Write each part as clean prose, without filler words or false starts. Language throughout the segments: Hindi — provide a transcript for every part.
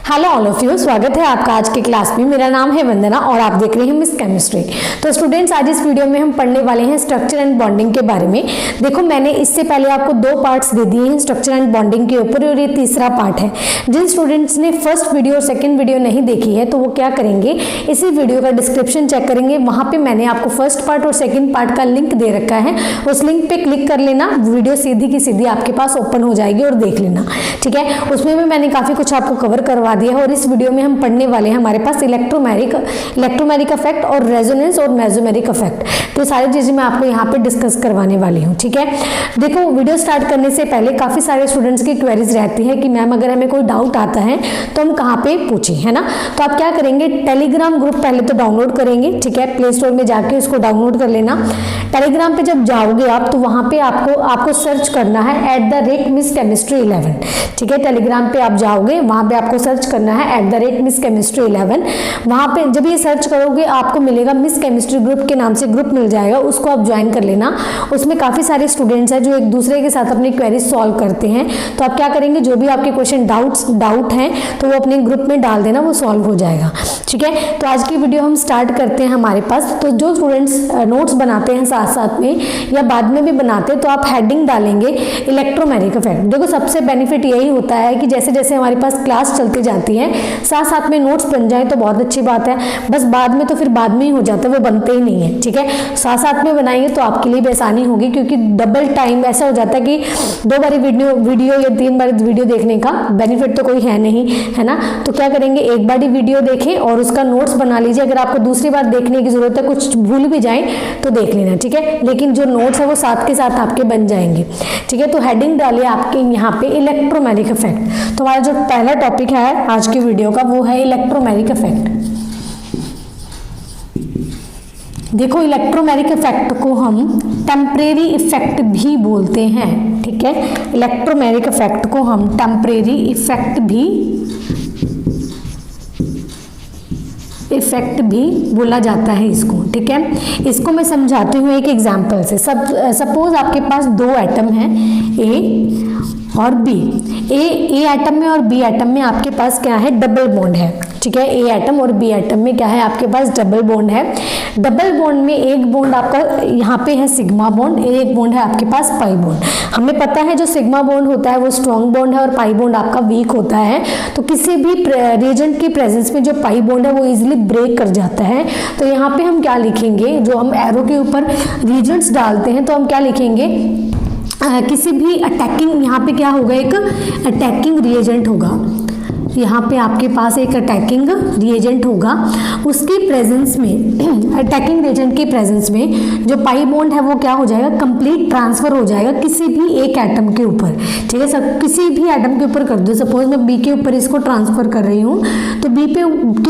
हेलो ऑल ऑफ यू, स्वागत है आपका आज की क्लास में। मेरा नाम है वंदना और आप देख रहे हैं मिस केमिस्ट्री। तो स्टूडेंट्स, आज इस वीडियो में हम पढ़ने वाले हैं स्ट्रक्चर एंड बॉन्डिंग के बारे में। देखो, मैंने इससे पहले आपको दो पार्ट्स दे दिए हैं स्ट्रक्चर एंड बॉन्डिंग के ऊपर और ये तीसरा पार्ट है। जिन स्टूडेंट्स ने फर्स्ट वीडियो और सेकेंड वीडियो नहीं देखी है तो वो क्या करेंगे, इसी वीडियो का डिस्क्रिप्शन चेक करेंगे, वहाँ पे मैंने आपको फर्स्ट पार्ट और सेकेंड पार्ट का लिंक दे रखा है। उस लिंक पे क्लिक कर लेना, वीडियो सीधी की सीधी आपके पास ओपन हो जाएगी और देख लेना, ठीक है। उसमें भी मैंने काफी कुछ आपको कवर करवा दिया है और इस वीडियो में हम पढ़ने वाले हैं हमारे पास इलेक्ट्रोमैग्नेटिक इफेक्ट और रेजोनेंस और मेसोमेरिक इफेक्ट। तो सारी चीजें मैं आपको यहाँ पे डिस्कस करवाने वाली हूँ, ठीक है। देखो, वीडियो स्टार्ट करने से पहले काफी सारे स्टूडेंट्स की क्वेरीज रहती है कि मैम अगर हमें कोई डाउट आता है तो हम कहाँ पे पूछें, है ना। तो आप क्या करेंगे, टेलीग्राम ग्रुप पहले तो डाउनलोड करेंगे, ठीक है। प्ले स्टोर में जाके उसको डाउनलोड कर लेना। टेलीग्राम पे जब जाओगे आप तो वहाँ पे आपको सर्च करना है @MissChemistry11, ठीक है। टेलीग्राम पे आप जाओगे, वहाँ पे आपको सर्च करना है @MissChemistry11। वहाँ पे जब ये सर्च करोगे आपको मिलेगा मिस केमिस्ट्री ग्रुप के नाम से ग्रुप मिल जाएगा, उसको आप ज्वाइन कर लेना। उसमें काफ़ी सारे स्टूडेंट्स हैं जो एक दूसरे के साथ अपनी क्वेरीज सॉल्व करते हैं। तो आप क्या करेंगे, जो भी आपके क्वेश्चन डाउट हैं तो वो अपने ग्रुप में डाल देना, वो सॉल्व हो जाएगा, ठीक है। तो आज की वीडियो हम स्टार्ट करते हैं हमारे पास। तो जो स्टूडेंट्स नोट्स बनाते हैं साथ साथ में या बाद में भी बनाते हैं तो आप हेडिंग डालेंगे इलेक्ट्रोमैग्नेटिक इफेक्ट। देखो, सबसे बेनिफिट यही होता है कि जैसे जैसे हमारे पास क्लास चलती जाती है साथ साथ में नोट्स बन जाए तो बहुत अच्छी बात है। बस बाद में तो फिर बाद में ही हो जाता है, वो बनते ही नहीं है, ठीक है। साथ साथ में बनाएंगे तो आपके लिए भी आसानी होगी, क्योंकि डबल टाइम ऐसा हो जाता है कि दो बार वीडियो या 3 बार वीडियो देखने का बेनिफिट तो कोई है नहीं, है ना। तो क्या करेंगे, एक बार ही वीडियो देखें और उसका नोट्स बना लीजिए। अगर आपको दूसरी बार देखने की जरूरत है, कुछ भूल भी जाए तो देख लेना, ठीक है। लेकिन जो नोट्स है वो साथ के साथ आपके बन जाएंगे, ठीक है। तो हेडिंग डालिए आपके यहाँ पे इलेक्ट्रोमैग्नेटिक इफेक्ट। तो हमारा जो पहला टॉपिक है आज की वीडियो का वो है इलेक्ट्रोमैग्नेटिक इफेक्ट। देखो, इलेक्ट्रोमैग्नेटिक इफेक्ट को हम टेम्परेरी इफेक्ट भी बोलते हैं, ठीक है। इलेक्ट्रोमैग्नेटिक इफेक्ट को हम टेम्परेरी इफेक्ट भी बोला जाता है इसको, ठीक है। इसको मैं समझाती हूँ एक एग्जांपल से। सपोज आपके पास दो एटम हैं, ए और बी। ए एटम में और बी एटम में आपके पास क्या है, डबल बॉन्ड है, ठीक है। ए एटम और बी एटम में क्या है, आपके पास डबल बॉन्ड है। डबल बॉन्ड में एक बॉन्ड आपका यहाँ पे है सिग्मा बॉन्ड, एक बॉन्ड है आपके पास पाई बॉन्ड। हमें पता है जो सिग्मा बॉन्ड होता है वो स्ट्रॉन्ग बॉन्ड है और पाई बॉन्ड आपका वीक होता है। तो किसी भी रिएजेंट की प्रेजेंस में जो पाई बॉन्ड है वो इजिली ब्रेक कर जाता है। तो यहाँ पे हम क्या लिखेंगे, जो हम एरो के ऊपर रिएजेंट्स डालते हैं तो हम क्या लिखेंगे, किसी भी अटैकिंग, यहाँ पे क्या होगा, एक अटैकिंग रिएजेंट होगा। यहाँ पे आपके पास एक अटैकिंग रिएजेंट होगा, उसकी प्रेजेंस में, अटैकिंग रिएजेंट की प्रेजेंस में जो पाई बॉन्ड है वो क्या हो जाएगा, कंप्लीट ट्रांसफर हो जाएगा किसी भी एक एटम के ऊपर, ठीक है। सब किसी भी एटम के ऊपर कर दो। सपोज मैं बी के ऊपर इसको ट्रांसफर कर रही हूँ, तो बी के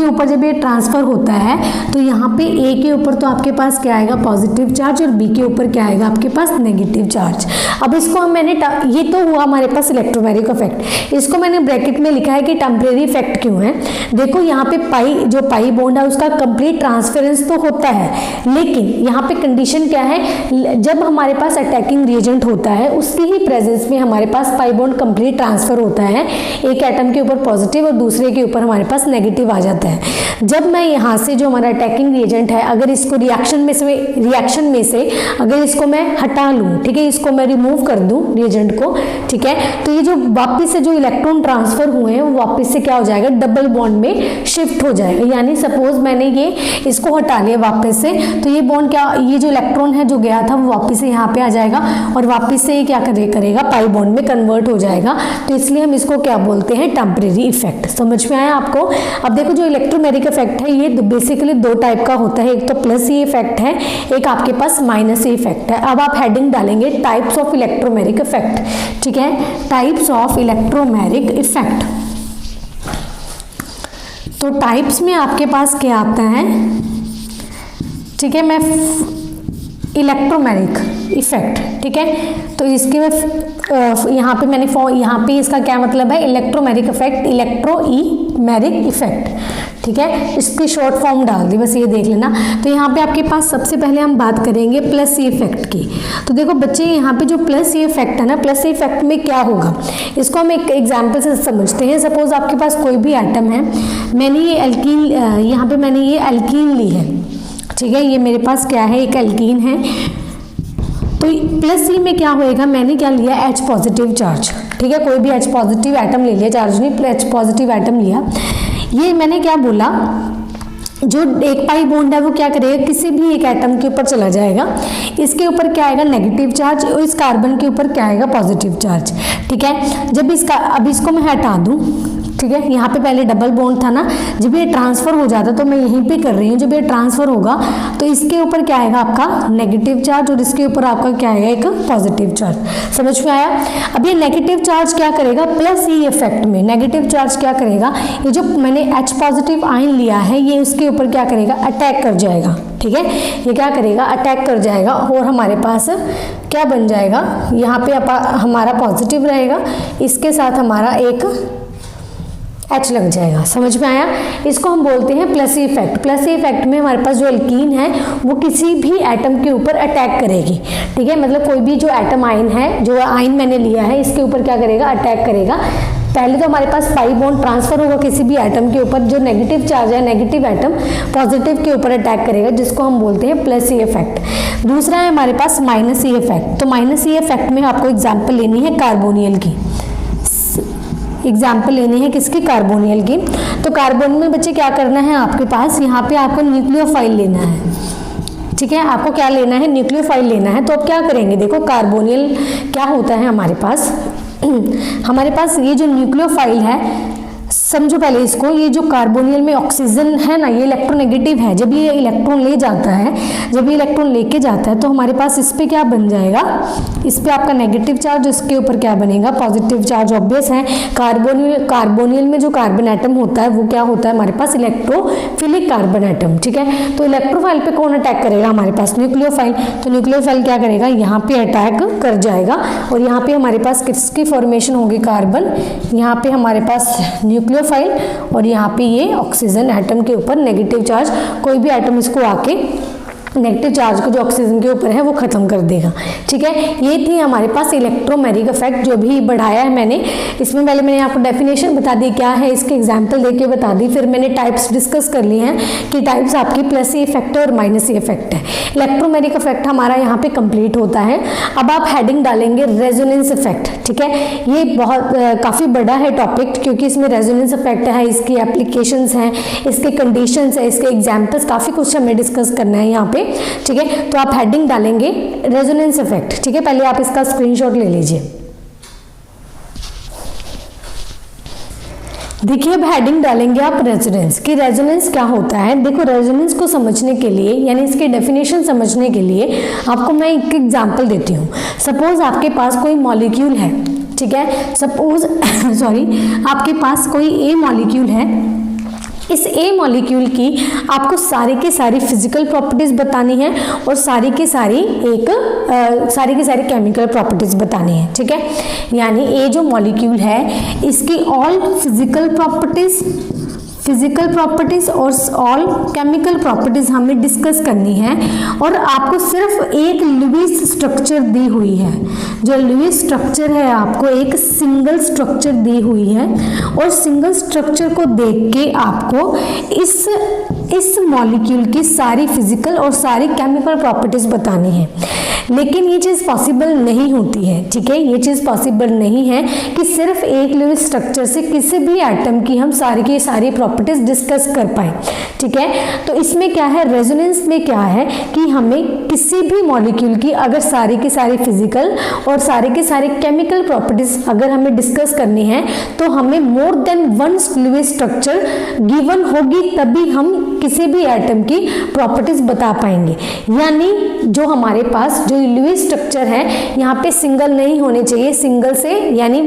ऊपर जब ये ट्रांसफर होता है तो यहाँ पे ए के ऊपर तो आपके पास क्या आएगा, पॉजिटिव चार्ज, और बी के ऊपर क्या आएगा आपके पास, नेगेटिव चार्ज। अब इसको मैंने, ये तो हुआ हमारे पास इलेक्ट्रोमैग्नेटिक इफेक्ट। इसको मैंने ब्रैकेट में लिखा है कि टेम्परेरी इफेक्ट क्यों है। देखो, यहाँ पे जो पाई बॉन्ड है उसका कंप्लीट ट्रांसफरेंस तो होता है, लेकिन यहाँ पे कंडीशन क्या है, जब हमारे पास अटैकिंग रिएजेंट होता है उसकी ही प्रेजेंस में हमारे पास पाई बॉन्ड कंप्लीट ट्रांसफर होता है। एक एटम के ऊपर पॉजिटिव और दूसरे के ऊपर हमारे पास नेगेटिव आ जाता है। जब मैं यहाँ से जो हमारा अटैकिंग रिएजेंट है, अगर इसको रिएक्शन में से अगर इसको मैं हटा लूँ, ठीक है, इसको मैं रिमूव कर दूँ रिएजेंट को, ठीक है, तो ये जो वापिस से जो इलेक्ट्रॉन ट्रांसफर हुए हैं वो वापिस से क्या हो जाएगा, डबल बॉन्ड में शिफ्ट हो जाएगा। यानी सपोज मैंने ये इसको हटा लिया वापस से, तो ये बॉन्ड क्या, ये जो इलेक्ट्रॉन है जो गया था वो वापस से यहाँ पे आ जाएगा और वापस से ये क्या करेगा, पाई बॉन्ड में कन्वर्ट हो जाएगा। तो इसलिए हम इसको क्या बोलते हैं, टेम्परेरी इफेक्ट। समझ में आया आपको। अब देखो, जो इलेक्ट्रोमैग्नेटिक इफेक्ट है ये बेसिकली दो टाइप का होता है, एक तो प्लस ई इफेक्ट है, एक आपके पास माइनस ई इफेक्ट है। अब आप हेडिंग डालेंगे टाइप्स ऑफ इलेक्ट्रोमैग्नेटिक इफेक्ट, ठीक है, टाइप्स ऑफ इलेक्ट्रोमैग्नेटिक इफेक्ट। तो टाइप्स में आपके पास क्या आता है, ठीक है, मैं इलेक्ट्रोमैग्नेटिक इफेक्ट, ठीक है। तो इसके यहाँ पे मैंने यहाँ पे इसका क्या मतलब है, इलेक्ट्रोमैग्नेटिक इफेक्ट, इलेक्ट्रोमैग्नेटिक इफेक्ट, ठीक है, इसकी शॉर्ट फॉर्म डाल दी, बस ये देख लेना। तो यहाँ पे आपके पास सबसे पहले हम बात करेंगे प्लस सी इफेक्ट की। तो देखो बच्चे यहाँ पे जो प्लस सी इफेक्ट है ना, प्लस सी इफेक्ट में क्या होगा इसको हम एक एग्जाम्पल से समझते हैं। सपोज आपके पास कोई भी एटम है, मैंने ये एल्कीन, यहाँ पे मैंने ये एल्कीन ली है, ठीक है, ये मेरे पास क्या है, एक एल्कीन है। तो प्लस सी में क्या होएगा, मैंने क्या लिया, H पॉजिटिव चार्ज, ठीक है, कोई भी H पॉजिटिव एटम ले लिया, चार्ज नहीं, H पॉजिटिव एटम लिया। ये मैंने क्या बोला, जो एक पाई बॉन्ड है वो क्या करेगा, किसी भी एक एटम के ऊपर चला जाएगा, इसके ऊपर क्या आएगा, नेगेटिव चार्ज, और इस कार्बन के ऊपर क्या आएगा, पॉजिटिव चार्ज, ठीक है। जब इसका, अब इसको मैं हटा दूं, ठीक है, यहाँ पे पहले डबल बॉन्ड था ना, जब ये ट्रांसफर हो जाता तो मैं यहीं पे कर रही हूँ, जब ये ट्रांसफर होगा तो इसके ऊपर क्या आएगा आपका नेगेटिव चार्ज, और इसके ऊपर आपका क्या आएगा, एक पॉजिटिव चार्ज। समझ में आया। अब ये नेगेटिव चार्ज क्या करेगा, प्लस ई इफेक्ट में नेगेटिव चार्ज क्या करेगा, ये जो मैंने H पॉजिटिव आयन लिया है ये उसके ऊपर क्या करेगा, अटैक कर जाएगा, ठीक है, ये क्या करेगा, अटैक कर जाएगा, और हमारे पास क्या बन जाएगा, यहाँ पे हमारा पॉजिटिव रहेगा, इसके साथ हमारा एक H लग जाएगा। समझ में आया। इसको हम बोलते हैं प्लस इफेक्ट। प्लस इफेक्ट में हमारे पास जो एल्कीन है वो किसी भी एटम के ऊपर अटैक करेगी, ठीक है, मतलब कोई भी जो एटम आयन है, जो आयन मैंने लिया है, इसके ऊपर क्या करेगा, अटैक करेगा। पहले तो हमारे पास पाई बॉन्ड ट्रांसफर होगा किसी भी एटम के ऊपर, जो नेगेटिव चार्ज है, नेगेटिव एटम पॉजिटिव के ऊपर अटैक करेगा, जिसको हम बोलते हैं प्लस ई इफेक्ट। दूसरा है हमारे पास माइनस ई इफेक्ट। तो माइनस ई इफेक्ट में आपको एग्जाम्पल लेनी है कार्बोनियल की, एग्जाम्पल लेनी है किसकी, कार्बोनियल की। तो कार्बन में बच्चे क्या करना है आपके पास, यहाँ पे आपको न्यूक्लियोफाइल लेना है, ठीक है, आपको क्या लेना है, न्यूक्लियोफाइल लेना है। तो अब क्या करेंगे, देखो कार्बोनियल क्या होता है हमारे पास, हमारे पास ये जो न्यूक्लियोफाइल है, समझो पहले इसको, ये जो कार्बोनियल में ऑक्सीजन है ना, ये इलेक्ट्रोनेगेटिव है। जब ये इलेक्ट्रॉन ले जाता है, जब ये इलेक्ट्रॉन लेके जाता है तो हमारे पास इस पे क्या बन जाएगा, इस पे आपका नेगेटिव चार्ज, इसके ऊपर क्या बनेगा, पॉजिटिव चार्ज। ऑब्वियस है, कार्बोनियल में जो कार्बन एटम होता है वो क्या होता है हमारे पास, इलेक्ट्रोफिलिक कार्बन एटम, ठीक है। तो इलेक्ट्रोफाइल पे कौन अटैक करेगा, हमारे पास न्यूक्लियोफाइल। तो न्यूक्लियोफाइल क्या करेगा, यहाँ पे अटैक कर जाएगा, और यहाँ पे हमारे पास किसकी फॉर्मेशन होगी, कार्बन, यहाँ पे हमारे पास न्यूक्लियोफाइल, और यहाँ पे ये ऑक्सीजन एटम के ऊपर नेगेटिव चार्ज, कोई भी एटम इसको आके नेगेटिव चार्ज को जो ऑक्सीजन के ऊपर है वो खत्म कर देगा, ठीक है। ये थी हमारे पास इलेक्ट्रोमेरिक इफेक्ट, जो भी बढ़ाया है मैंने। इसमें पहले मैंने आपको डेफिनेशन बता दी क्या है, इसके एग्जांपल देके बता दी, फिर मैंने टाइप्स डिस्कस कर लिए हैं कि टाइप्स आपकी प्लस ई इफेक्ट है और माइनस ई इफेक्ट है। इलेक्ट्रोमेरिक इफेक्ट हमारा यहाँ पे कंप्लीट होता है। अब आप हेडिंग डालेंगे रेजोनेंस इफेक्ट, ठीक है। ये बहुत काफ़ी बड़ा है टॉपिक, क्योंकि इसमें रेजोनेंस इफेक्ट है, इसकी एप्लीकेशंस हैं, इसके कंडीशंस है, इसके एग्जाम्पल्स, काफ़ी कुछ हमें डिस्कस करना है यहाँ पे, ठीक है। तो आप हेडिंग डालेंगे रेजोनेंस इफेक्ट, ठीक है। पहले आप इसका स्क्रीनशॉट ले लीजिए। देखिए अब हेडिंग डालेंगे आप रेजोनेंस की। रेजोनेंस क्या होता है, देखो रेजोनेंस को समझने के लिए, यानी इसकी डेफिनेशन समझने के लिए आपको मैं एक एग्जांपल देती हूँ। सपोज आपके पास कोई मॉलिक्यूल है, ठीक है, सपोज सॉरी आपके पास कोई ए मॉलिक्यूल है। इस ए मॉलिक्यूल की आपको सारी की सारी फिजिकल प्रॉपर्टीज बतानी है, और सारी की सारी केमिकल प्रॉपर्टीज बतानी है, ठीक है। यानी ए जो मॉलिक्यूल है इसकी ऑल फिजिकल प्रॉपर्टीज और ऑल केमिकल प्रॉपर्टीज हमें डिस्कस करनी है। और आपको सिर्फ एक लुईस स्ट्रक्चर दी हुई है, जो लुईस स्ट्रक्चर है आपको एक सिंगल स्ट्रक्चर दी हुई है, और सिंगल स्ट्रक्चर को देख के आपको इस मॉलिक्यूल की सारी फिजिकल और सारी केमिकल प्रॉपर्टीज बतानी है। लेकिन ये चीज़ पॉसिबल नहीं होती है, ठीक है, ये चीज़ पॉसिबल नहीं है कि सिर्फ एक लुईस स्ट्रक्चर से किसी भी एटम की हम सारी की सारी प्रॉपर्टीज डिस्कस कर पाए, ठीक है। तो इसमें क्या है, रेजोनेंस में क्या है कि हमें किसी भी मॉलिक्यूल की अगर सारी की सारी फिजिकल और सारी की सारी केमिकल प्रॉपर्टीज अगर हमें डिस्कस करनी है, तो हमें more than one Lewis structure given होगी, तभी हम किसी भी एटम की प्रॉपर्टीज बता पाएंगे। यानी जो हमारे पास जो लुईस स्ट्रक्चर है यहाँ पे सिंगल नहीं होने चाहिए, सिंगल से यानी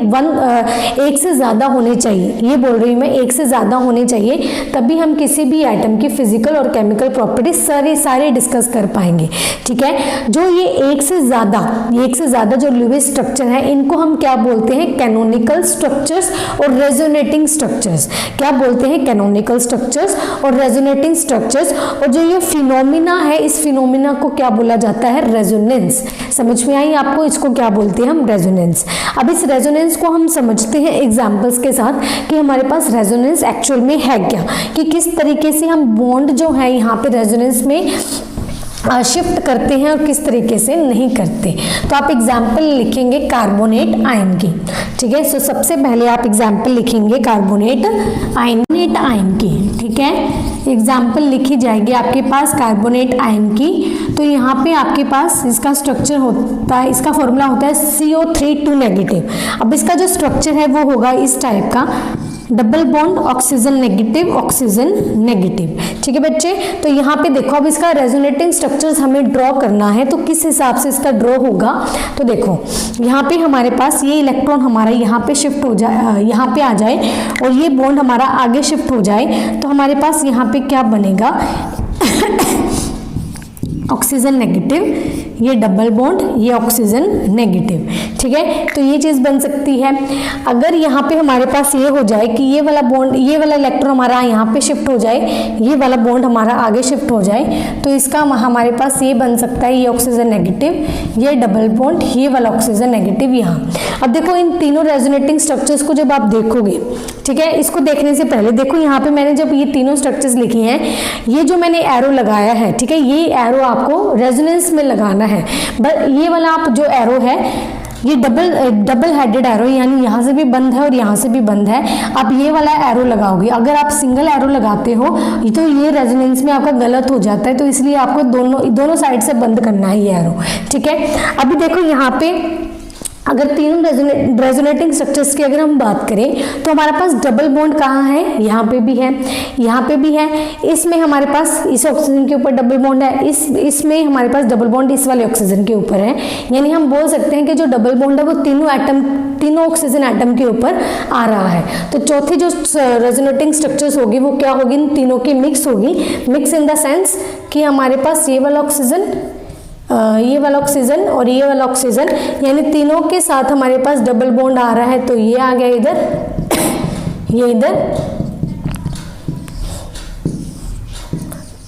एक से ज्यादा होने चाहिए, ये बोल रही हूँ मैं, एक से ज्यादा होने चाहिए, तभी हम किसी भी एटम की फिजिकल और केमिकल प्रॉपर्टीज सारे डिस्कस कर पाएंगे। ठीक है, जो ये एक से ज्यादा जो लुईस स्ट्रक्चर है, इनको हम क्या बोलते हैं? कैनोनिकल स्ट्रक्चर्स और रेजोनेटिंग स्ट्रक्चर्स। क्या बोलते हैं? कैनोनिकल स्ट्रक्चर्स और रेजोनेटिंग स्ट्रक्चर्स। और जो ये फिनोमिना है, इस फिनोमिना को क्या बोला जाता है? रेजोनेंस। समझ में आई आपको? इसको क्या बोलते हैं हम? रेजोनेंस। अब इस रेजोनेंस को हम समझते हैं एग्जांपल्स के साथ कि हमारे पास रेजोनेंस एक्चुअल में है क्या, कि किस तरीके से हम बॉन्ड जो है यहाँ पे रेजोनेंस में शिफ्ट करते हैं और किस तरीके से नहीं करते। तो आप एग्जाम्पल लिखेंगे कार्बोनेट आयन की। ठीक है, सो सबसे पहले आप एग्जाम्पल लिखेंगे कार्बोनेट आयन की। ठीक है, एग्जाम्पल लिखी जाएगी आपके पास कार्बोनेट आयन की। तो यहाँ पे आपके पास इसका स्ट्रक्चर होता है, इसका फॉर्मूला होता है CO3 2 नेगेटिव। अब इसका जो स्ट्रक्चर है वो होगा इस टाइप का, डबल बॉन्ड ऑक्सीजन नेगेटिव। ठीक है बच्चे, तो यहाँ पे देखो, अब इसका रेजोनेटिंग स्ट्रक्चर्स हमें ड्रॉ करना है, तो किस हिसाब से इसका ड्रॉ होगा? तो देखो यहाँ पे हमारे पास ये इलेक्ट्रॉन हमारा यहाँ पे शिफ्ट हो जाए, यहाँ पे आ जाए, और ये बॉन्ड हमारा आगे शिफ्ट हो जाए, तो हमारे पास यहाँ पे क्या बनेगा? ऑक्सीजन नेगेटिव, ये डबल बॉन्ड, ये ऑक्सीजन नेगेटिव। ठीक है, तो ये चीज बन सकती है। अगर यहाँ पे हमारे पास ये हो जाए कि ये वाला बॉन्ड, ये वाला इलेक्ट्रॉन हमारा यहाँ पे शिफ्ट हो जाए, ये वाला बॉन्ड हमारा आगे शिफ्ट हो जाए, तो इसका हमारे पास ये बन सकता है, ये ऑक्सीजन नेगेटिव, ये डबल बॉन्ड, ये वाला ऑक्सीजन नेगेटिव यहाँ। अब देखो इन तीनों रेजोनेटिंग स्ट्रक्चर्स को जब आप देखोगे, ठीक है, इसको देखने से पहले देखो यहाँ पे मैंने जब ये तीनों स्ट्रक्चर्स लिखी हैं, ये जो मैंने एरो लगाया है, ठीक है, ये एरो आपको रेजोनेंस में लगाना है। बट ये वाला आप जो एरो है, ये डबल हेडेड एरो, यानी यहाँ से भी बंद है और यहाँ से भी बंद है। आप ये वाला एरो लगाओगे, अगर आप सिंगल एरो लगाते हो तो ये रेजोनेंस में आपका गलत हो जाता है, तो इसलिए आपको दोनों साइड से बंद करना है ये एरो। ठीक है, अभी देखो यहाँ पे अगर तीनों रेजोनेटिंग स्ट्रक्चर्स की अगर हम बात करें, तो हमारे पास डबल बॉन्ड कहाँ है? यहाँ पे भी है, यहाँ पे भी है। इसमें हमारे पास इस ऑक्सीजन के ऊपर डबल बॉन्ड है, इसमें हमारे पास डबल बॉन्ड इस वाले ऑक्सीजन के ऊपर है। यानी हम बोल सकते हैं कि जो डबल बॉन्ड है वो तीनों ऑक्सीजन एटम के ऊपर आ रहा है। तो चौथी जो रेजोनेटिंग स्ट्रक्चर्स होगी वो क्या होगी? इन तीनों की मिक्स होगी। मिक्स इन द सेंस कि हमारे पास ये वाला ऑक्सीजन और ये वाला ऑक्सीजन, यानी तीनों के साथ हमारे पास डबल बॉन्ड आ रहा है, तो ये आ गया इधर, ये इधर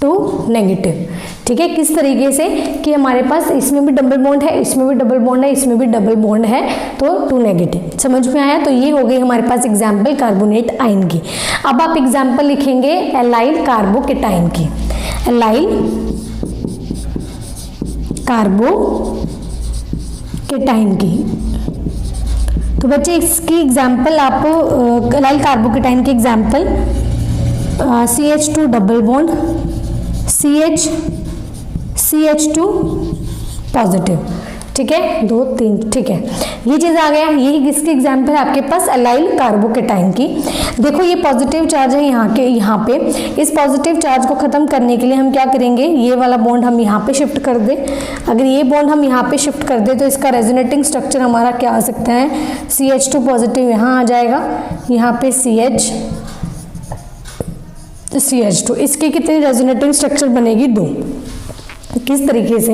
2 नेगेटिव। ठीक है, किस तरीके से कि हमारे पास इसमें भी डबल बॉन्ड है, इसमें भी डबल बॉन्ड है, इसमें भी डबल बॉन्ड है, तो 2 नेगेटिव। समझ में आया? तो ये हो गई हमारे पास एग्जाम्पल कार्बोनेट आयन की। अब आप एग्जाम्पल लिखेंगे एलाइल कार्बोकेटाइन की। एलाइल कार्बोकेटाइन की, तो बच्चे इसकी एग्जाम्पल आप एलाइल कार्बोकेटाइन की example CH2 double bond, CH2 positive. ठीक है, 2 3, ठीक है, ये चीज आ गया। यही किसकी एग्जाम्पल है आपके पास? एलाइल कार्बोकेटाइन की। देखो ये पॉजिटिव चार्ज है यहाँ पे। इस पॉजिटिव चार्ज को खत्म करने के लिए हम क्या करेंगे? ये वाला बॉन्ड हम यहाँ पे शिफ्ट कर दे। अगर ये बॉन्ड हम यहाँ पे शिफ्ट कर दे तो इसका रेजोनेटिंग स्ट्रक्चर हमारा क्या आ सकता है? CH2 पॉजिटिव यहाँ आ जाएगा, यहाँ पे CH2। इसकी कितनी रेजोनेटिंग स्ट्रक्चर बनेगी? 2। किस तरीके से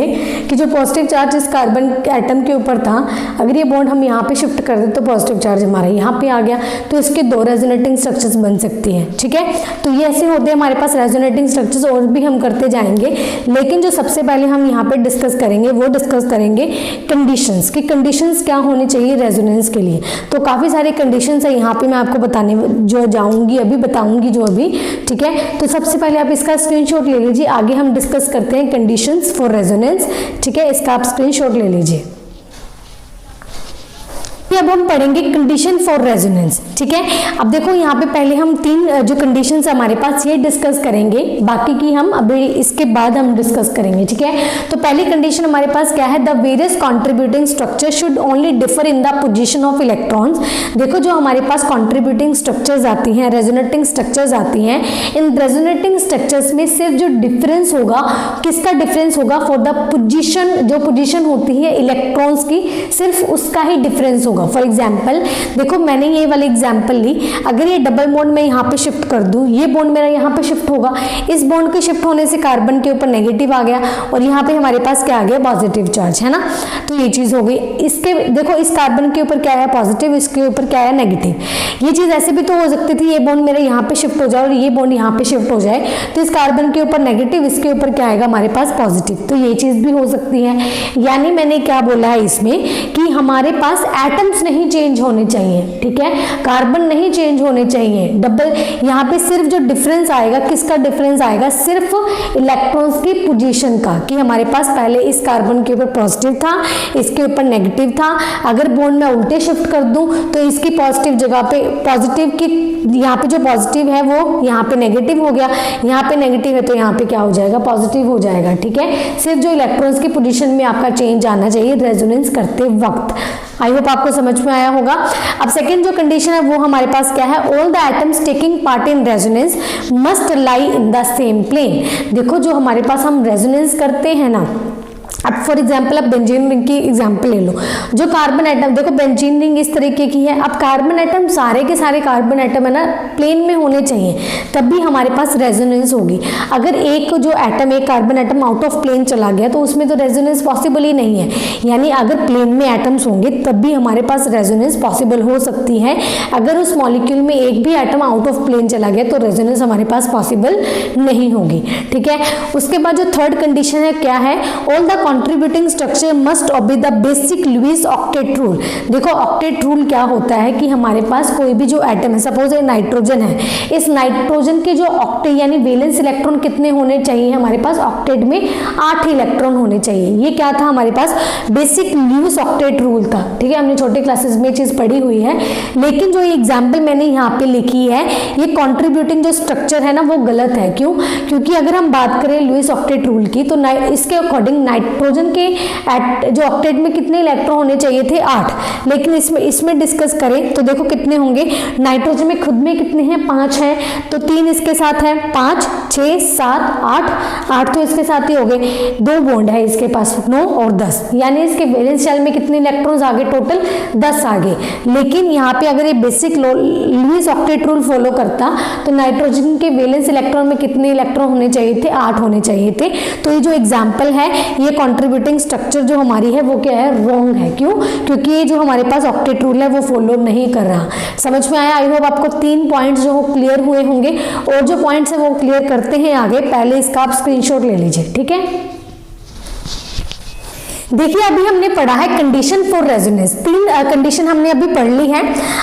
कि जो पॉजिटिव चार्ज इस कार्बन एटम के ऊपर था, अगर ये बॉन्ड हम यहाँ पे शिफ्ट कर दें तो पॉजिटिव चार्ज हमारा यहाँ पे आ गया, तो इसके 2 रेजोनेटिंग स्ट्रक्चर्स बन सकती हैं। ठीक है, तो ये ऐसे होते हैं हमारे पास रेजोनेटिंग स्ट्रक्चर्स, और भी हम करते जाएंगे। लेकिन जो सबसे पहले हम यहाँ पे डिस्कस करेंगे वो डिस्कस करेंगे कंडीशंस, कि कंडीशंस क्या होनी चाहिए रेजोनेंस के लिए। तो काफ़ी सारे कंडीशंस है यहाँ पे, मैं आपको बताने जो जाऊँगी अभी, बताऊँगी जो अभी। ठीक है, तो सबसे पहले आप इसका स्क्रीनशॉट ले लीजिए, आगे हम डिस्कस करते हैं कंडीशन फॉर रेजोनेंस। ठीक है, इसका आप स्क्रीनशॉट ले लीजिए। अब हम पढ़ेंगे कंडीशन फॉर रेजोनेंस। ठीक है, अब देखो यहाँ पे पहले हम 3 जो कंडीशंस हमारे पास ये डिस्कस करेंगे, बाकी की हम अभी इसके बाद हम डिस्कस करेंगे। ठीक है, तो पहली कंडीशन हमारे पास क्या है? The various contributing structure should only differ in the position of electrons. देखो जो हमारे पास कॉन्ट्रीब्यूटिंग स्ट्रक्चर्स आती हैं, रेजोनेटिंग स्ट्रक्चर्स आती हैं, इन रेजोनेटिंग स्ट्रक्चर्स में सिर्फ जो डिफरेंस होगा, किसका डिफरेंस होगा? फॉर द पोजीशन, जो पोजीशन होती है इलेक्ट्रॉन्स की, सिर्फ उसका ही डिफरेंस होगा। होगा। फॉर एग्जाम्पल देखो मैंने ये वाली एग्जाम्पल ली, अगर ये डबल बॉन्ड मैं यहाँ पे शिफ्ट कर दूँ, ये बॉन्ड मेरा यहाँ पे शिफ्ट होगा, इस बॉन्ड के शिफ्ट होने से कार्बन के ऊपर नेगेटिव आ गया और यहाँ पे हमारे पास क्या आ गया, पॉजिटिव चार्ज, है ना। तो ये चीज हो गई। इसके देखो इस कार्बन के ऊपर क्या है, पॉजिटिव, इसके ऊपर क्या है, नेगेटिव। ये चीज ऐसे भी तो हो सकती थी, ये बॉन्ड मेरा यहाँ पे शिफ्ट हो जाए और ये बॉन्ड यहाँ पे शिफ्ट हो जाए, तो इस कार्बन के ऊपर नेगेटिव, इसके ऊपर क्या आएगा हमारे पास, पॉजिटिव। तो ये चीज भी हो सकती है। यानी मैंने क्या बोला है इसमें कि हमारे पास एटम्स नहीं चेंज होने चाहिए, ठीक है, कार्बन नहीं चेंज होने चाहिए। डबल यहाँ पे सिर्फ जो डिफरेंस आएगा, किसका डिफरेंस आएगा, सिर्फ इलेक्ट्रॉन्स की पोजीशन का, कि हमारे पास पहले इस कार्बन के ऊपर पॉजिटिव था, इसके ऊपर नेगेटिव था। अगर बॉन्ड में उल्टे शिफ्ट कर दूं तो इसकी पॉजिटिव जगह पे, पॉजिटिव की यहाँ पे जो पॉजिटिव है वो यहाँ पे नेगेटिव हो गया, यहाँ पे नेगेटिव है तो यहाँ पे क्या हो जाएगा, पॉजिटिव हो जाएगा, ठीक है। सिर्फ जो इलेक्ट्रॉन्स की पोजीशन में आपका चेंज आना चाहिए रेजोनेंस करते वक्त। आई होप आपको समझ में आया होगा। अब सेकेंड जो कंडीशन है वो हमारे पास क्या है, all the atoms taking part in resonance must lie in the same plane. देखो जो हमारे पास हम रेजोनेंस करते हैं ना, अब फॉर एग्जाम्पल आप बेंजीन रिंग की एग्जाम्पल ले लो। जो कार्बन एटम, देखो बेंजीन रिंग इस तरीके की है। अब कार्बन एटम, सारे के सारे कार्बन एटम है ना प्लेन में होने चाहिए, तभी हमारे पास रेजोनेंस होगी। अगर एक जो एटम, एक carbon atom out of plane चला गया तो उसमें तो रेजोनेंस पॉसिबल ही नहीं है। यानी अगर प्लेन में एटम्स होंगे तब भी हमारे पास रेजोनेंस पॉसिबल हो सकती है। अगर उस मॉलिक्यूल में एक भी एटम आउट ऑफ प्लेन चला गया तो रेजोनेंस हमारे पास पॉसिबल नहीं होगी, ठीक है। उसके बाद जो थर्ड कंडीशन है क्या है, all the contributing structure must obey the basic Lewis octet rule. देखो ऑक्टेट रूल क्या होता है कि हमारे पास कोई भी जो एटम है, सपोज ये नाइट्रोजन है, इस नाइट्रोजन के जो ऑक्टेट यानी वैलेंस इलेक्ट्रॉन कितने होने चाहिए हमारे पास, ऑक्टेट में 8 इलेक्ट्रॉन होने चाहिए। ये क्या था हमारे पास, बेसिक लुईस ऑक्टेट रूल था, ठीक है। हमने छोटे क्लासेस में चीज पढ़ी हुई है, लेकिन जो एग्जाम्पल मैंने यहाँ पे लिखी है, ये कॉन्ट्रीब्यूटिंग जो स्ट्रक्चर है ना वो गलत है। क्यों? क्योंकि अगर हम बात करें लुईस ऑक्टेट रूल की तो इसके अकॉर्डिंग नाइट्रोजन के जो ऑक्टेट में कितने इलेक्ट्रॉन होने चाहिए थे, 8। लेकिन इसमें डिस्कस करें तो देखो कितने होंगे, नाइट्रोजन में खुद में कितने हैं, 5 हैं, तो 3 इसके साथ है, 5, 6, 7, 8 तो इसके साथ ही हो गए। 2 बॉन्ड है इसके पास, 9 और 10, यानी इसके वैलेंस शेल में कितने इलेक्ट्रॉन्स आ गए, टोटल 10 आ गए। लेकिन यहाँ पे अगर ये basic Lewis octet rule follow करता तो नाइट्रोजन के वैलेंस इलेक्ट्रॉन में कितने इलेक्ट्रॉन होने चाहिए थे, 8 होने चाहिए थे। तो ये जो एग्जाम्पल है, ये कॉन्ट्रीब्यूटिंग स्ट्रक्चर जो हमारी है वो क्या है, रॉन्ग है। क्यों? क्योंकि ये जो हमारे पास ऑक्टेट रूल है वो फॉलो नहीं कर रहा। समझ में आया? आई होप आपको 3 पॉइंट्स जो क्लियर हुए होंगे, और जो पॉइंट्स है वो क्लियर करते हैं आगे। पहले इसका आप स्क्रीनशॉट ले लीजिए, ठीक है। देखिए अभी हमने पढ़ा है कंडीशन फॉर रेजोनेंस, 3 कंडीशन हमने अभी पढ़ ली है।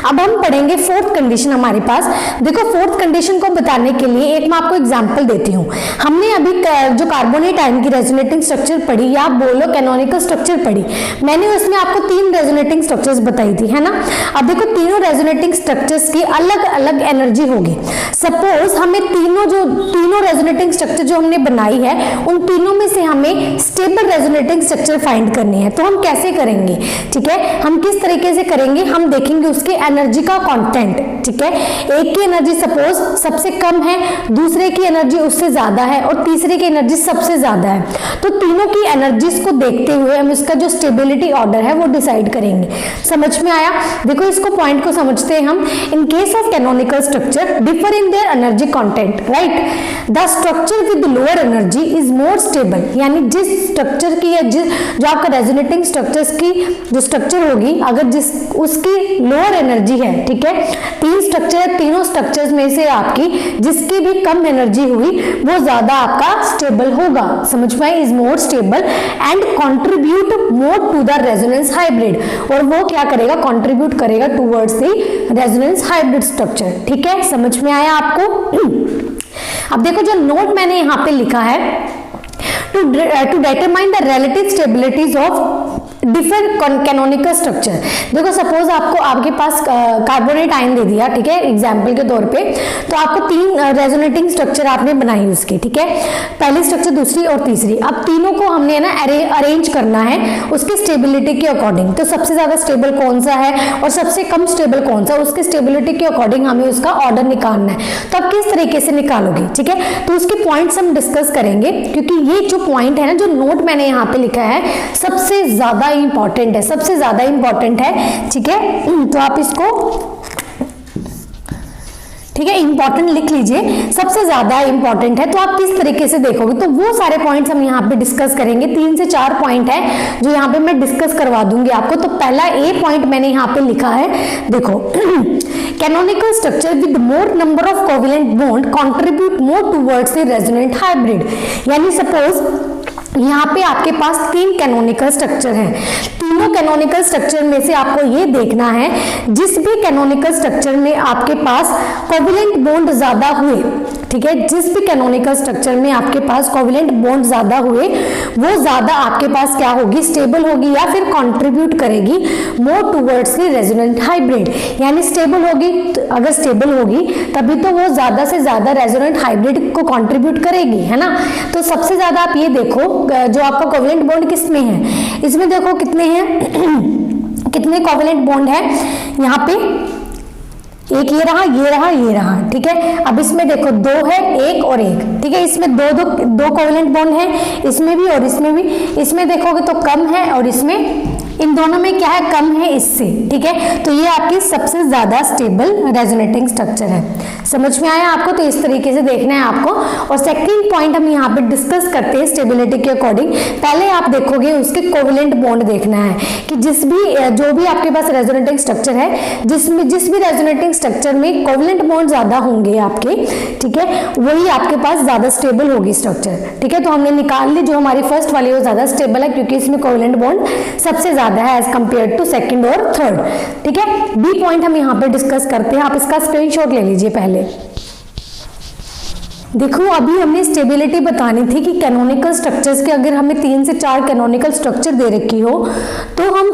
अब हम पढ़ेंगे 4th कंडीशन हमारे पास। देखो 4th कंडीशन को बताने के लिए एक मैं आपको एग्जांपल देती हूँ। हमने अभी जो कार्बोनेट आयन की रेजोनेटिंग स्ट्रक्चर पढ़ी, या आप बोलो कैनोनिकल स्ट्रक्चर पढ़ी, मैंने उसमें आपको 3 रेजोनेटिंग स्ट्रक्चर्स बताई थी, है ना। अब देखो तीनों रेजोनेटिंग स्ट्रक्चर्स की अलग अलग एनर्जी होगी। सपोज हमें तीनों रेजोनेटिंग स्ट्रक्चर जो हमने बनाई है, उन तीनों में से हमें स्टेबल रेजोनेटिंग स्ट्रक्चर करनी है। तो हम कैसे करेंगे, ठीक है, हम किस तरीके से करेंगे, हम देखेंगे उसके एनर्जी का कंटेंट, ठीक है। एक की एनर्जी सपोज सबसे कम है, दूसरे की एनर्जी उससे ज्यादा है, और तीसरे की एनर्जी सबसे ज्यादा है। तो तीनों की एनर्जीज को देखते हुए हम इसका जो स्टेबिलिटी ऑर्डर है वो डिसाइड करेंगे। समझ में आया? देखो इसको पॉइंट को समझते हैं हम। इन case of canonical structure differ in their energy content, right. The structure with lower energy is more stable, यानी जिस स्ट्रक्चर की या जो आपका रेजोनेटिंग स्ट्रक्चर्स की जो स्ट्रक्चर होगी, अगर उसकी लोअर एनर्जी है, ठीक है, 3 स्ट्रक्चर है, तीनों स्ट्रक्चर्स में से आपकी जिसकी भी कम एनर्जी हुई वो ज्यादा आपका स्टेबल होगा। समझ में? Is more stable and contribute more to the resonance hybrid, और वो क्या करेगा, कंट्रीब्यूट करेगा towards the resonance hybrid structure, ठीक है। समझ में आया आपको? अब देखो जो नोट मैंने यहाँ पे लिखा है, to determine the relative stabilities of different canonical structure. देखो सपोज आपके पास कार्बोनेट आयन दे दिया, ठीक है, एग्जाम्पल के तौर पे, तो आपको 3 रेजोनेटिंग स्ट्रक्चर आपने बनाई उसकी, ठीक है, पहली स्ट्रक्चर, दूसरी और तीसरी। अब तीनों को हमने ना अरेंज करना है उसकी स्टेबिलिटी के अकॉर्डिंग। तो सबसे ज्यादा स्टेबल कौन सा है और सबसे कम स्टेबल कौन सा, उसके स्टेबिलिटी के अकॉर्डिंग हमें उसका ऑर्डर निकालना है। तो आप किस तरीके से निकालोगे, ठीक है, तो उसके पॉइंट्स हम डिस्कस करेंगे। क्योंकि ये जो पॉइंट है ना, जो नोट मैंने यहाँ पे लिखा है, सबसे ज्यादा ज्यादा इंपॉर्टेंट है, सबसे ज्यादा इंपॉर्टेंट है, ठीक है। तो आप इसको, ठीक है, इंपॉर्टेंट लिख लीजिए, सबसे ज्यादा इंपॉर्टेंट है। तो आप किस तरीके से देखोगे, तो वो सारे पॉइंट्स हम यहाँ पे डिस्कस करेंगे। 3 से 4 पॉइंट है जो यहाँ पे मैं डिस्कस करवा दूंगी आपको। तो पहला ए पॉइंट मैंने यहाँ पे लिखा है, देखो canonical structure with more number of covalent bond contribute more towards the resonant hybrid. यानी सपोज यहाँ पे आपके पास 3 कैनोनिकल स्ट्रक्चर हैं, तीनों कैनोनिकल स्ट्रक्चर में से आपको ये देखना है जिस भी कैनोनिकल स्ट्रक्चर में आपके पास कोवेलेंट बॉन्ड ज्यादा हुए, ठीक है, जिस भी कैनोनिकल स्ट्रक्चर में आपके पास कोवेलेंट बॉन्ड ज्यादा हुए वो ज्यादा आपके पास क्या होगी, स्टेबल होगी या फिर कंट्रीब्यूट करेगी more towards the resonant hybrid. यानी स्टेबल होगी, तो अगर स्टेबल होगी तभी तो वो ज्यादा से ज्यादा रेजोनेंट हाइब्रिड को कंट्रीब्यूट करेगी, है ना। तो सबसे ज्यादा आप ये देखो जो आपका कोवेलेंट बॉन्ड किसमें है, इसमें देखो कितने हैं कितने कोवेलेंट बॉन्ड है, यहाँ पे एक ये रहा, ये रहा, ये रहा, ठीक है। अब इसमें देखो 2 है, 1 और 1, ठीक है। इसमें दो कोवेलेंट बॉन्ड है, इसमें भी और इसमें भी। इसमें देखोगे तो कम है और इसमें, इन दोनों में क्या है, कम है इससे, ठीक है। तो ये आपकी सबसे ज्यादा स्टेबल रेजोनेटिंग स्ट्रक्चर है। समझ में आया आपको? तो इस तरीके से देखना है आपको। और सेकंड पॉइंट हम यहाँ पे डिस्कस करते हैं स्टेबिलिटी के अकॉर्डिंग। पहले आप देखोगे उसके कोवेलेंट बॉन्ड देखना है कि जो भी आपके पास रेजोनेटिंग स्ट्रक्चर है, जिस भी रेजोनेटिंग स्ट्रक्चर में कोवेलेंट बॉन्ड ज्यादा होंगे आपके, ठीक है, वही आपके पास ज्यादा स्टेबल होगी स्ट्रक्चर, ठीक है। तो हमने निकाल ली जो हमारी फर्स्ट वाली वो ज्यादा स्टेबल है क्योंकि इसमें कोवेलेंट बॉन्ड सबसे ज्यादा है एज कंपेयर टू सेकंड और थर्ड, ठीक है। बी पॉइंट हम यहाँ पे डिस्कस करते हैं, आप इसका स्क्रीनशॉट ले लीजिए पहले। देखो अभी हमने स्टेबिलिटी बतानी थी कि कैनोनिकल स्ट्रक्चर्स के अगर हमें 3 से 4 कैनोनिकल स्ट्रक्चर दे रखी हो तो हम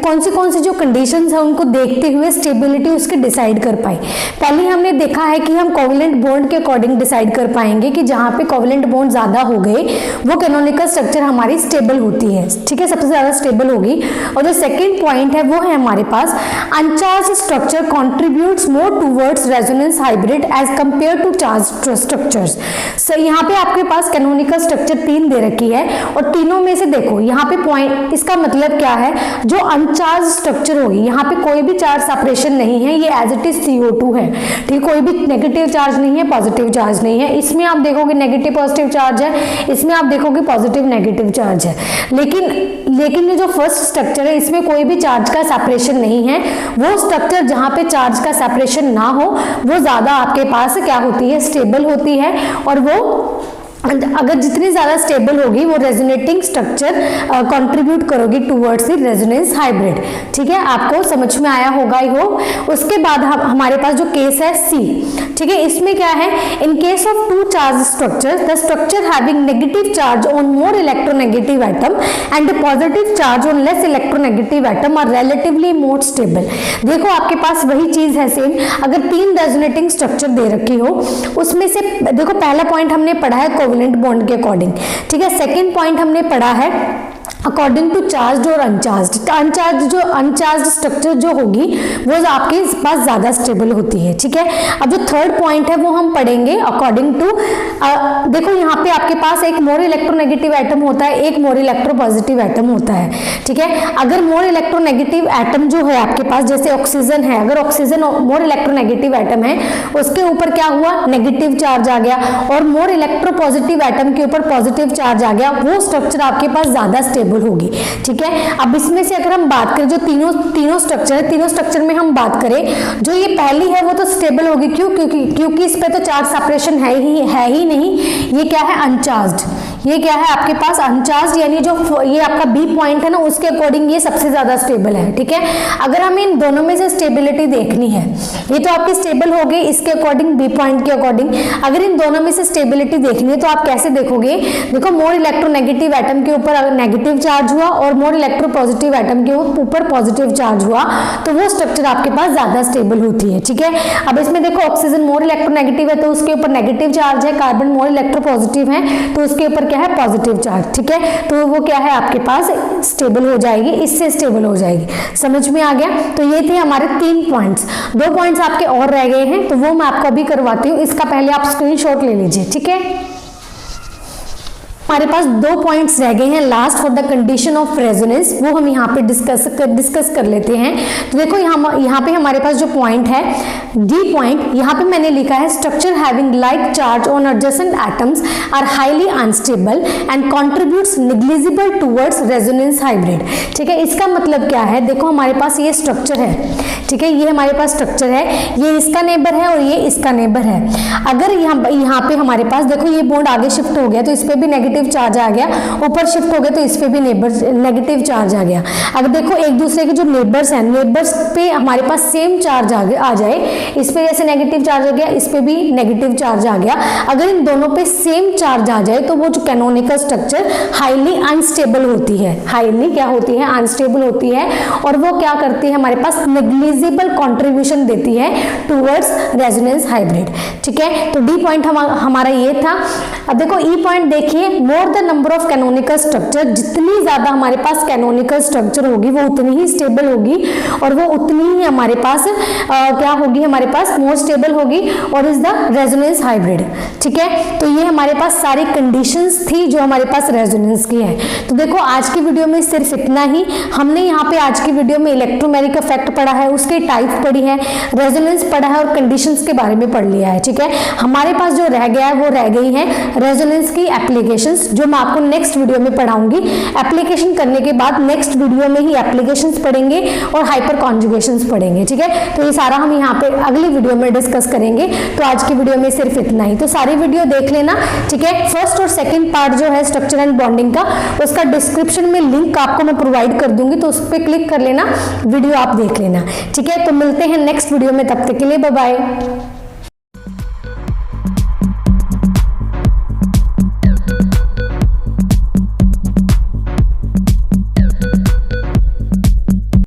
कौन सी जो कंडीशंस है उनको देखते हुए स्टेबिलिटी उसके डिसाइड कर पाए। पहले हमने देखा है कि हम कोवेलेंट बॉन्ड के अकॉर्डिंग डिसाइड कर पाएंगे कि जहाँ पे कोवेलेंट बॉन्ड ज्यादा हो गए वो कैनोनिकल स्ट्रक्चर हमारी स्टेबल होती है, ठीक है, सबसे ज्यादा स्टेबल होगी। और जो सेकेंड पॉइंट है वो है हमारे पास uncharged structure contributes more towards resonance hybrid as compare to charge structures. So यहाँ पे आपके पास कैनोनिकल स्ट्रक्चर 3 दे रखी है और तीनों में से देखो यहाँ पे पॉइंट, इसका मतलब क्या है, जो अनचार्ज स्ट्रक्चर होगी यहाँ पे कोई भी चार्ज सेपरेशन नहीं है, ये एज इट इज CO2 है, ठीक, कोई भी नेगेटिव चार्ज नहीं है, पॉजिटिव चार्ज नहीं है। इसमें आप देखोगे नेगेटिव पॉजिटिव चार्ज है, इसमें आप देखोगे पॉजिटिव नेगेटिव चार्ज है। लेकिन ये जो फर्स्ट स्ट्रक्चर है इसमें कोई भी चार्ज का सेपरेशन नहीं है। वो स्ट्रक्चर जहाँ पे चार्ज का सेपरेशन ना हो वो ज्यादा आपके पास क्या होती है, स्टेबल होती है। और वो अगर जितनी ज्यादा स्टेबल होगी वो रेजोनेटिंग स्ट्रक्चर कंट्रीब्यूट करोगी टुवर्ड्स द रेजोनेंस हाइब्रिड, ठीक है। आपको समझ में आया होगा ही हो। उसके बाद हमारे पास जो केस है C, ठीक है, इसमें क्या है, in case of 2 charge structure the structure having negative charge on more electronegative atom and positive charge on less electronegative atom are relatively more stable. देखो आपके पास वही चीज है सेम, अगर 3 रेजोनेटिंग स्ट्रक्चर दे रखी हो उसमें से देखो पहला पॉइंट हमने पढ़ा है कोवेलेंट बॉन्ड के अकॉर्डिंग, ठीक है। सेकंड पॉइंट हमने पढ़ा है अकॉर्डिंग टू चार्ज और अनचार्ज स्ट्रक्चर जो होगी वो आपके पास ज्यादा स्टेबल होती है, ठीक है। अब जो थर्ड पॉइंट है वो हम पढ़ेंगे अकॉर्डिंग टू, देखो यहाँ पे आपके पास एक मोर इलेक्ट्रोनेगेटिव एटम होता है, एक मोर इलेक्ट्रोपॉजिटिव एटम होता है, ठीक है। अगर मोर इलेक्ट्रोनेगेटिव एटम जो है आपके पास, जैसे ऑक्सीजन है, अगर ऑक्सीजन मोर इलेक्ट्रोनेगेटिव एटम है उसके ऊपर क्या हुआ, नेगेटिव चार्ज आ गया, और मोर इलेक्ट्रोपॉजिटिव एटम के ऊपर पॉजिटिव चार्ज आ गया, वो स्ट्रक्चर आपके पास ज्यादा स्टेबल होगी, ठीक है। अब इसमें से अगर हम बात करें जो तीनों स्ट्रक्चर है, तीनों स्ट्रक्चर में हम बात करें, जो ये पहली है वो तो स्टेबल होगी, क्योंकि इस पे तो चार्ज सेपरेशन है ही नहीं। ये क्या है, अनचार्ज्ड, ये क्या है आपके पास अनचार्ज, यानी जो ये आपका बी पॉइंट है ना उसके अकॉर्डिंग ये सबसे ज्यादा स्टेबल है, ठीक है। अगर हमें इन दोनों में से स्टेबिलिटी देखनी है, ये तो आपकी स्टेबल हो गई इसके अकॉर्डिंग, बी पॉइंट के अकॉर्डिंग। अगर इन दोनों में से स्टेबिलिटी देखनी है तो आप कैसे देखोगे, देखो मोर इलेक्ट्रोनेगेटिव एटम के ऊपर नेगेटिव चार्ज हुआ और मोर इलेक्ट्रोपॉजिटिव एटम के ऊपर पॉजिटिव चार्ज हुआ तो वो स्ट्रक्चर आपके पास ज्यादा स्टेबल होती है, ठीक है। अब इसमें देखो ऑक्सीजन मोर इलेक्ट्रोनेगेटिव है तो उसके ऊपर नेगेटिव चार्ज है, कार्बन मोर इलेक्ट्रोपॉजिटिव है तो उसके ऊपर क्या है, पॉजिटिव चार्ज, ठीक है। तो वो क्या है आपके पास स्टेबल हो जाएगी, इससे स्टेबल हो जाएगी। समझ में आ गया? तो ये थे हमारे 3 पॉइंट्स, 2 पॉइंट्स आपके और रह गए हैं तो वो मैं आपको अभी करवाती हूँ। इसका पहले आप स्क्रीनशॉट ले लीजिए, ठीक है। हमारे पास 2 पॉइंट्स रह गए हैं last for the condition of resonance, वो हम यहाँ पे डिस्कस कर लेते हैं। तो देखो यहाँ पे हमारे पास जो पॉइंट है डी पॉइंट, यहाँ पे मैंने लिखा है structure having like charge on adjacent atoms are highly unstable and contributes negligible towards resonance hybrid. ठीक है, इसका मतलब क्या है, देखो हमारे पास ये स्ट्रक्चर है, ठीक है, ये हमारे पास स्ट्रक्चर है, ये इसका नेबर है और ये इसका नेबर है। अगर यहाँ पे हमारे पास देखो ये बॉन्ड आगे शिफ्ट हो गया तो इस पे भी नेगेटिव चार्ज आ गया, ऊपर शिफ्ट हो गया तो इस पे भी नेगेटिव चार्ज आ गया। अगर देखो एक दूसरे के जो नेबर्स हैं, नेबर्स पे हमारे पास सेम चार्ज आ जाए, इस पे जैसे नेगेटिव चार्ज आ गया, इस पे भी नेगेटिव चार्ज आ गया, अगर इन दोनों पे सेम चार्ज आ जाए तो वो जो कैनोनिकल स्ट्रक्चर हाईली अनस्टेबल होती है, हाईली क्या होती है, अनस्टेबल होती है, और वो क्या करती है, हमारे पास नेग्लिजिबल कंट्रीब्यूशन देती है टुवर्ड्स रेजोनेंस हाइब्रिड। ठीक है, तो डी पॉइंट हमारा ये था। अब देखो ई पॉइंट देखिए, more the number of canonical structure, जितनी ज्यादा हमारे पास कैनोनिकल स्ट्रक्चर होगी वो उतनी ही स्टेबल होगी और वो उतनी ही हमारे पास क्या होगी, हमारे पास मोर स्टेबल होगी और इज द रेजोनेंस हाइब्रिड। ठीक है, तो ये हमारे पास सारी कंडीशंस थी जो हमारे पास रेजोनेंस की है। तो देखो आज की वीडियो में सिर्फ इतना ही, हमने यहाँ पे आज की वीडियो में इलेक्ट्रोमैग्नेटिक इफेक्ट पढ़ा है, उसके टाइप पढ़ी है, रेजोनेंस पढ़ा है और कंडीशंस के बारे में पढ़ लिया है। ठीक है, हमारे पास जो रह गया है वो रह गई है रेजोनेंस की एप्लीकेशंस, जो मैं आपको नेक्स्ट वीडियो में पढ़ाऊंगी। एप्लीकेशन करने के बाद नेक्स्ट वीडियो में ही एप्लीकेशंस पढ़ेंगे और हाइपर कॉन्जुगेशंस पढ़ेंगे। ठीक है, तो ये सारा हम यहाँ पे अगली वीडियो में डिस्कस करेंगे। तो आज की वीडियो में सिर्फ इतना ही, तो सारी वीडियो देख लेना। ठीक है, फर्स्ट और सेकंड पार्ट जो है स्ट्रक्चर एंड बॉन्डिंग का, उसका डिस्क्रिप्शन में लिंक आपको मैं प्रोवाइड कर दूंगी, तो उस पर क्लिक कर लेना, वीडियो आप देख लेना। ठीक है, तो मिलते हैं नेक्स्ट वीडियो में, तब तक के लिए बाय बाय।